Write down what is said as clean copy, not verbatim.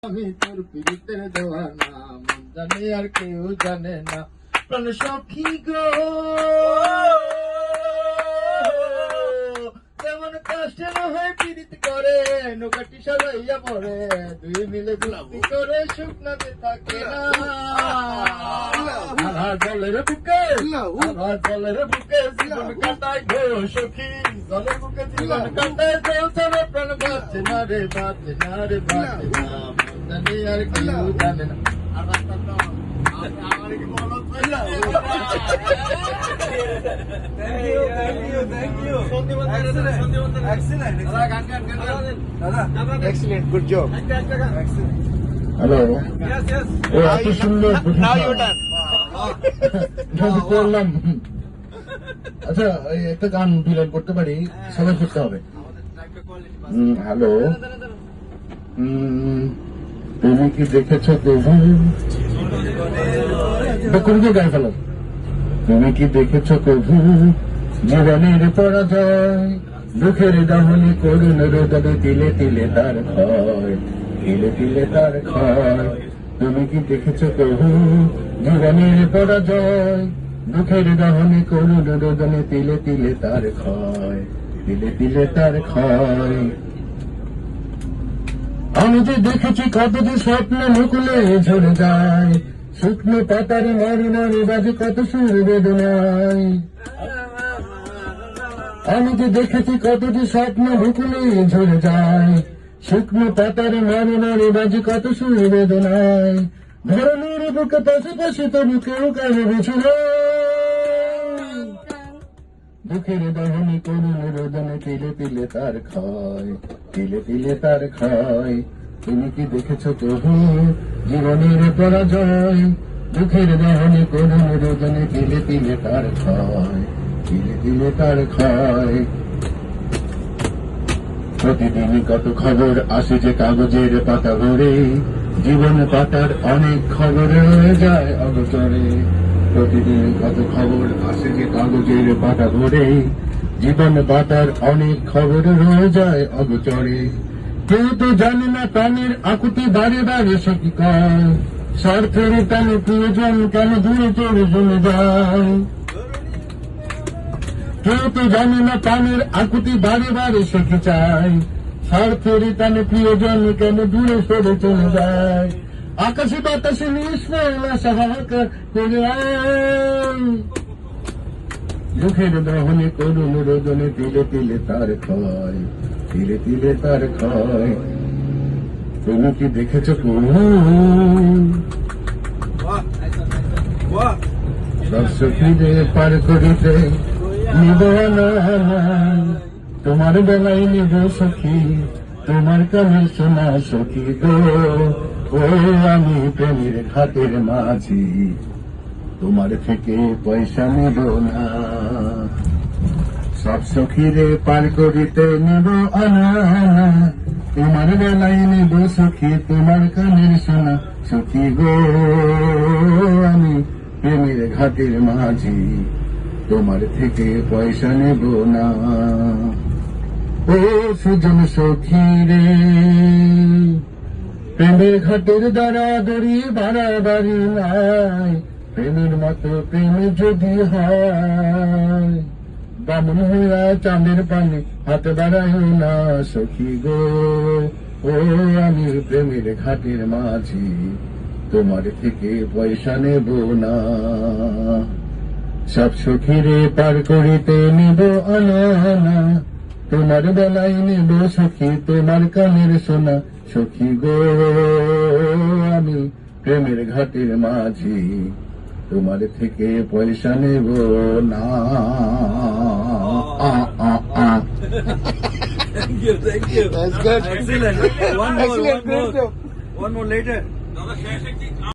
আমি তোর পীড়িতের দেওয়ানা, মন জানে আর কেউ জানে না। প্রাণ সখী গো, যেমন কষ্ট না হয় পীড়িত করে, নৌকাটি সরাইয়া পড়ে, দুই মিলে দুলাভি করে সুখ নদে থাকে না। আধার জলের বুকে, আধার জলের বুকে জীবন কাটায় গো সখী, জলের বুকে জীবন কাটায় চলছে না, প্রাণ বাঁচে না রে, বাঁচে না রে, বাঁচে না, মন জানে আর কেউ জানে না। Excellent, good job. হ্যালো, এত সুন্দর Now you done. করলাম। আচ্ছা, একটা গান বিলন করতে পারি, সবাই করতে হবে। হ্যালো, তুমি কি দেখেছ প্রভু, কোন যে গান ফেলো, তুমি কি দেখেছ প্রভু জীবনের পরাজয়, দুঃখের দাহনে করুণ রোদনে তিলে তিলে তার ক্ষয়, তিলে তিলে তার ক্ষয়। তুমি কি দেখেছ প্রভু জীবনের পরাজয়, দুঃখের দাহনে করুণ রোদনে তিলে তিলে তার ক্ষয়, তিলে তিলে তার ক্ষয়। আমি যে দেখেছি কতটি স্বপ্ন মুকুলে ঝরে যায়, শুকনো পাতার মারি মারি বাজে কত সুর বেদনায়। আমি যে দেখেছি কতটি স্বপ্ন মুকুলে ঝরে যায়, শুকনো পাতার মারি মারি বাজে কত সুর বেদনায়। ধরনের বুকে পাশাপাশি তবু কেউ কানে বুঝি না, দুঃখের দহনে করুণ রোদনে তিলে তিলে তার ক্ষয়, তিলে তিলে তার ক্ষয়। তুমি কি দেখেছ প্রভু জীবনের পরাজয়, দুঃখের দহনে করুণ রোদনে তিলে তিলে তার ক্ষয়, তিলে তিলে তার ক্ষয়। প্রতিদিনই কত খবর আসে যে কাগজের পাতা ভরে, জীবন পাতার অনেক খবর রয়ে যায় অগোচরে। প্রতিদিন কত খবর আসে যে কাগজের পাতা ভরে, জীবন পাতার অনেক খবর রয়ে যায় অগোচরে। কেউ তো জানে না প্রাণের আকুতি বারে বারে সে কি কয়, স্বার্থের টানে প্রিয়জন কেন দূরে চলে চলে যায়। কেউ তো জানে না প্রাণের আকুতি বারে বারে সে কি চায়, স্বার্থের টানে প্রিয়জন কেন দূরে সরে চলে যায়। আকাশে বাতাসে নিষ্ফল আশা হাহাকার করে আয়, দুঃখের দহনে করুণ রোদনে তিলে তিলে তার ক্ষয়, তিলে তিলে তার ক্ষয়। তুমি কি দেখেছ প্রভু সব সখীরে পার করিতে নিব না, তোমার বেলায় নিব সখী, তোমার কানে শোনা সখী গো। ও আমি প্রেমের ঘাটের মাঝি, তোমার থেকে পয়সা নেব না, সব সখীরে পার করিতে নেব আনা, তোমার বেলায় নেব সখী, তোমার কানের শোনা সখী গো। আমি প্রেমের ঘাটের মাঝি, তোমার থেকে পয়সা নেব না। ও সুজন সখী রে, প্রেমের ঘাটের দাঁড়াদাঁড়ি বাড়াবাড়ি নাই, প্রেমের মতো প্রেম যদি হয়, বামন হইয়া চাঁদের পানে হাত বাড়াইও না সখী গো। ও আমি প্রেমের ঘাটের মাঝি, তোমার থেকে পয়সা নেব না, সব সখীরে পার করিতে নেব আনা, তোমার বেলায় নেব সখী, তোমার কানের শোনা সখী গো। আমি প্রেমের ঘাটের মাঝি, তোমার থেকে পয়সা নেব না। Thank you, thank you. That's good. Excellent. One more, Excellent, one more. great job. One more later.